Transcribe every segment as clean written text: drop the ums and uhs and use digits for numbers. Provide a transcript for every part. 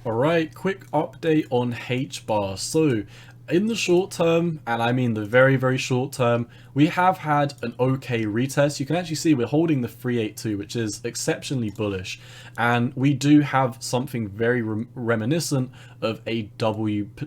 Alright, quick update on HBAR. So, in the short term, and I mean the very, very short term, we have had an okay retest. You can actually see we're holding the 382, which is exceptionally bullish. And we do have something very reminiscent of a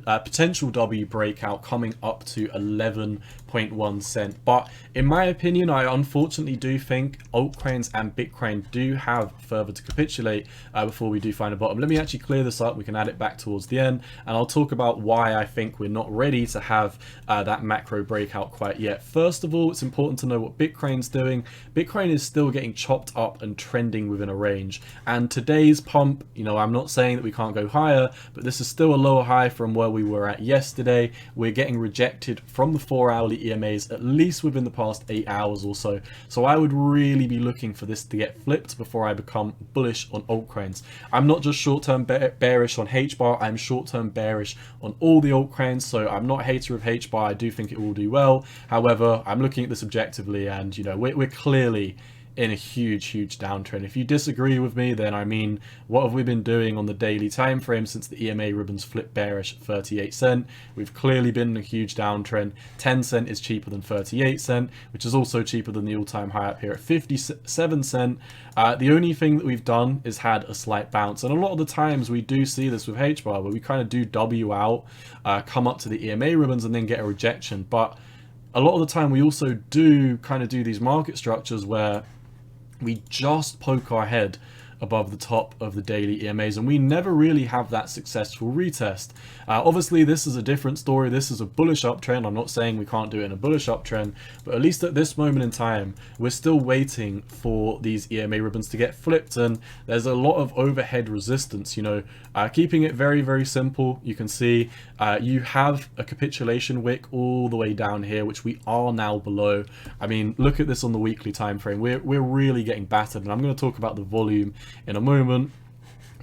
potential W breakout coming up to 11.1 cent. But in my opinion, I unfortunately do think altcoins and Bitcoin do have further to capitulate before we do find a bottom. Let me actually clear this up. We can add it back towards the end, and I'll talk about why I think we're not ready to have that macro breakout quite yet. First of all, it's important to know what Bitcoin's doing. Bitcoin is still getting chopped up and trending within a range. And today's pump, you know, I'm not saying that we can't go higher, but this is still a lower high from where we were at yesterday. We're getting rejected from the 4-hourly EMAs, at least within the past 8 hours or so. So I would really be looking for this to get flipped before I become bullish on altcoins. I'm not just short-term bearish on HBAR, I'm short-term bearish on all the altcoins. So I'm not a hater of HBAR. I do think it will do well. However, I'm looking at this objectively, and you know, we're clearly in a huge downtrend. If you disagree with me, then I mean, what have we been doing on the daily time frame since the EMA ribbons flipped bearish at 38 cent? We've clearly been in a huge downtrend. 10 cent is cheaper than 38 cent, which is also cheaper than the all-time high up here at 57 cent. The only thing that we've done is had a slight bounce, and a lot of the times we do see this with HBAR, where we kind of do W out, come up to the EMA ribbons and then get a rejection. But a lot of the time we also do kind of do these market structures where we just poke our head above the top of the daily EMAs, and we never really have that successful retest. Obviously, this is a different story. This is a bullish uptrend. I'm not saying we can't do it in a bullish uptrend, but at least at this moment in time, we're still waiting for these EMA ribbons to get flipped, and there's a lot of overhead resistance. You know, keeping it very, very simple, you can see you have a capitulation wick all the way down here, which we are now below. I mean, look at this on the weekly time frame. We're really getting battered, and I'm going to talk about the volume in a moment.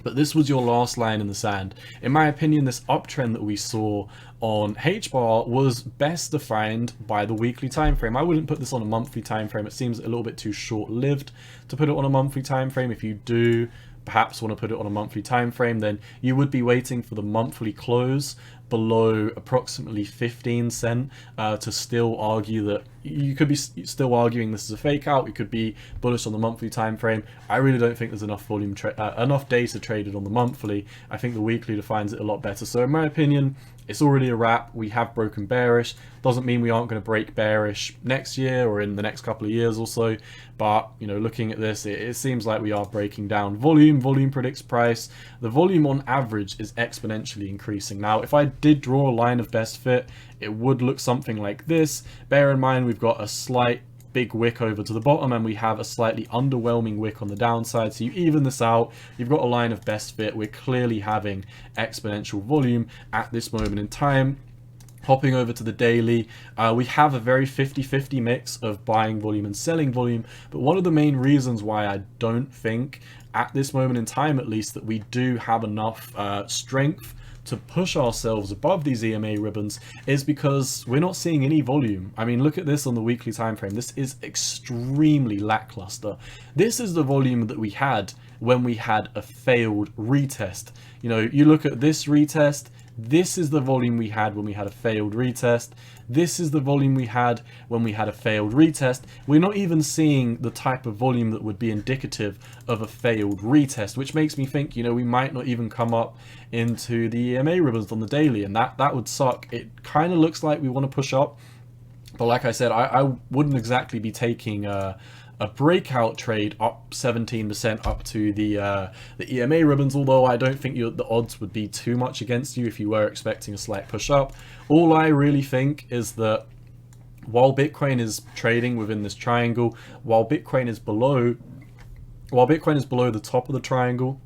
But this was your last line in the sand. In my opinion, this uptrend that we saw on HBAR was best defined by the weekly time frame. I wouldn't put this on a monthly time frame. It seems a little bit too short-lived to put it on a monthly time frame. If you do perhaps want to put it on a monthly time frame, then you would be waiting for the monthly close below approximately 15 cent to still argue that you could be still arguing this is a fake out. You could be bullish on the monthly time frame. I really don't think there's enough volume enough data traded on the monthly. I think the weekly defines it a lot better. So in my opinion, it's already a wrap. We have broken bearish. Doesn't mean we aren't going to break bearish next year or in the next couple of years or so. But, you know, looking at this, it seems like we are breaking down. Volume predicts price. The volume on average is exponentially increasing. Now, if I did draw a line of best fit, it would look something like this. Bear in mind, we've got a slight big wick over to the bottom, and we have a slightly underwhelming wick on the downside. So you even this out, you've got a line of best fit. We're clearly having exponential volume at this moment in time. Hopping over to the daily, we have a very 50-50 mix of buying volume and selling volume. But one of the main reasons why I don't think, at this moment in time at least, that we do have enough strength to push ourselves above these EMA ribbons is because we're not seeing any volume. I mean, look at this on the weekly time frame. This is extremely lackluster. This is the volume that we had when we had a failed retest. You know, you look at this retest, this is the volume we had when we had a failed retest. This is the volume we had when we had a failed retest. We're not even seeing the type of volume that would be indicative of a failed retest, which makes me think, you know, we might not even come up into the EMA ribbons on the daily, and that would suck. It kind of looks like we want to push up, but like I said, I wouldn't exactly be taking a breakout trade up 17% up to the EMA ribbons, although I don't think the odds would be too much against you if you were expecting a slight push up. All I really think is that while Bitcoin is trading within this triangle, while Bitcoin is below the top of the triangle,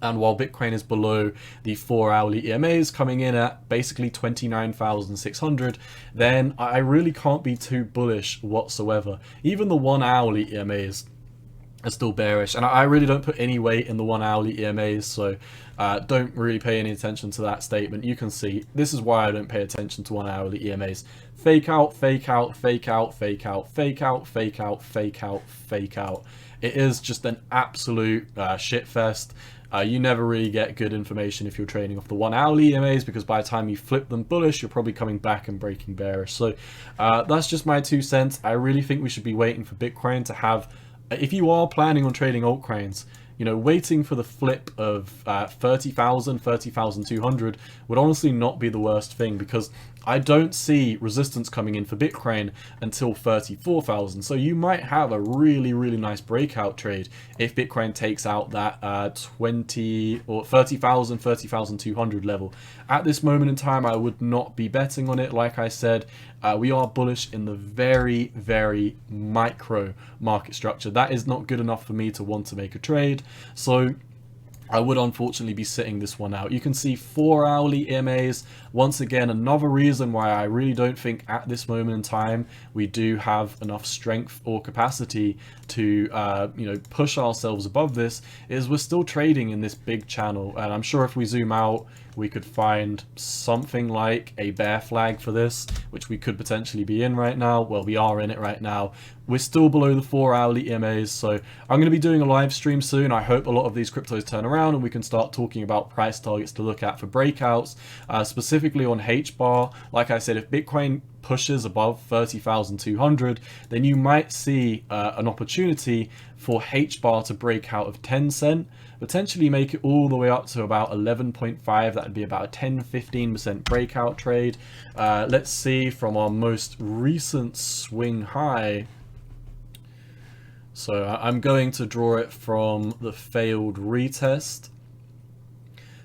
and while Bitcoin is below the 4-hourly EMAs coming in at basically 29,600, then I really can't be too bullish whatsoever. Even the 1-hourly EMAs are still bearish, and I really don't put any weight in the 1-hourly EMAs, so don't really pay any attention to that statement. You can see this is why I don't pay attention to 1-hourly EMAs. Fake out, fake out, fake out, fake out, fake out, fake out, fake out, fake out. It is just an absolute shit fest. You never really get good information if you're trading off the 1 hourly EMAs, because by the time you flip them bullish, you're probably coming back and breaking bearish. So that's just my 2 cents. I really think we should be waiting for Bitcoin to have, if you are planning on trading altcoins, you know, waiting for the flip of 30,000, 30,200 would honestly not be the worst thing, because I don't see resistance coming in for Bitcoin until 34,000. So you might have a really, really nice breakout trade if Bitcoin takes out that 20 or 30,000, 30,200 level. At this moment in time, I would not be betting on it. Like I said, we are bullish in the very, very micro market structure. That is not good enough for me to want to make a trade. So I would unfortunately be sitting this one out. You can see 4 hourly EMAs. Once again, another reason why I really don't think at this moment in time we do have enough strength or capacity to you know, push ourselves above this, is we're still trading in this big channel. And I'm sure if we zoom out, we could find something like a bear flag for this, which we could potentially be in right now. Well, we are in it right now. We're still below the 4 hourly EMAs, so I'm going to be doing a live stream soon. I hope a lot of these cryptos turn around and we can start talking about price targets to look at for breakouts, specifically on HBAR. Like I said, if Bitcoin pushes above 30,200, then you might see an opportunity for HBAR to break out of 10 cent, potentially make it all the way up to about 11.5. That would be about a 10-15% breakout trade. Let's see from our most recent swing high. So I'm going to draw it from the failed retest.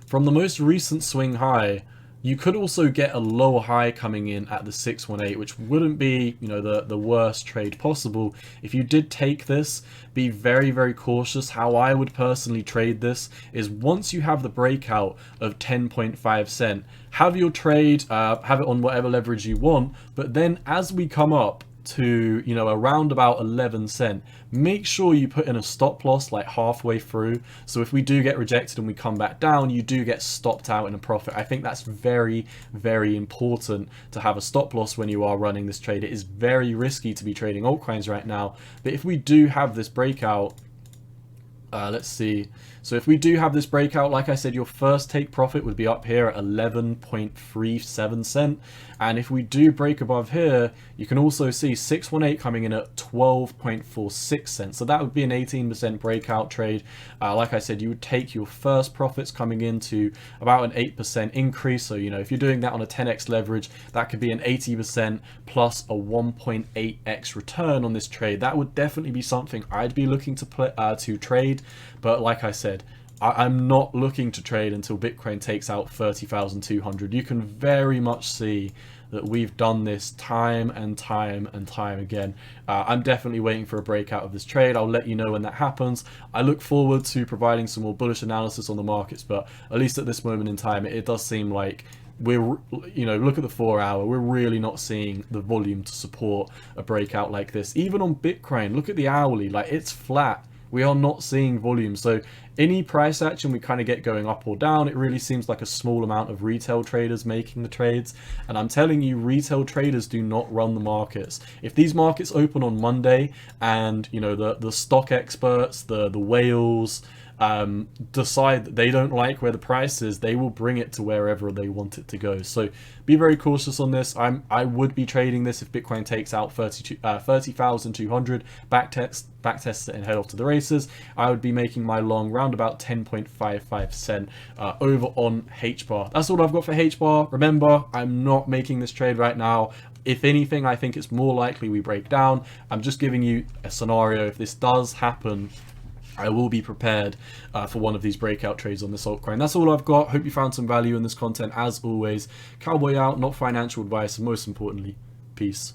From the most recent swing high, you could also get a lower high coming in at the 618, which wouldn't be, you know, the worst trade possible. If you did take this, be very, very cautious. How I would personally trade this is, once you have the breakout of 10.5 cent, have your trade, have it on whatever leverage you want, but then as we come up to, you know, around about 11 cent, make sure you put in a stop loss like halfway through, so if we do get rejected and we come back down, you do get stopped out in a profit. I think that's very, very important to have a stop loss when you are running this trade. It is very risky to be trading altcoins right now, but if we do have this breakout, let's see. So if we do have this breakout, like I said, your first take profit would be up here at 11.37 cent. And if we do break above here, you can also see 618 coming in at 12.46 cents. So that would be an 18% breakout trade. Like I said, you would take your first profits coming into about an 8% increase. So, you know, if you're doing that on a 10x leverage, that could be an 80% plus a 1.8x return on this trade. That would definitely be something I'd be looking to trade. But like I said, I'm not looking to trade until Bitcoin takes out 30,200. You can very much see that we've done this time and time and time again. I'm definitely waiting for a breakout of this trade. I'll let you know when that happens. I look forward to providing some more bullish analysis on the markets, but at least at this moment in time, it does seem like we're, you know, look at the 4 hour, we're really not seeing the volume to support a breakout like this. Even on Bitcoin, look at the hourly, like it's flat. We are not seeing volume. So any price action we kind of get going up or down, it really seems like a small amount of retail traders making the trades. And I'm telling you, retail traders do not run the markets. If these markets open on Monday and, you know, the stock experts, the whales, decide that they don't like where the price is, they will bring it to wherever they want it to go. So be very cautious on this. I would be trading this if Bitcoin takes out 30,200, backtest it and head off to the races. I would be making my long round about 10.55 cent over on HBAR. That's all I've got for HBAR. Remember, I'm not making this trade right now. If anything, I think it's more likely we break down. I'm just giving you a scenario. If this does happen, I will be prepared for one of these breakout trades on this altcoin. That's all I've got. Hope you found some value in this content. As always, cowboy out, not financial advice, and most importantly, peace.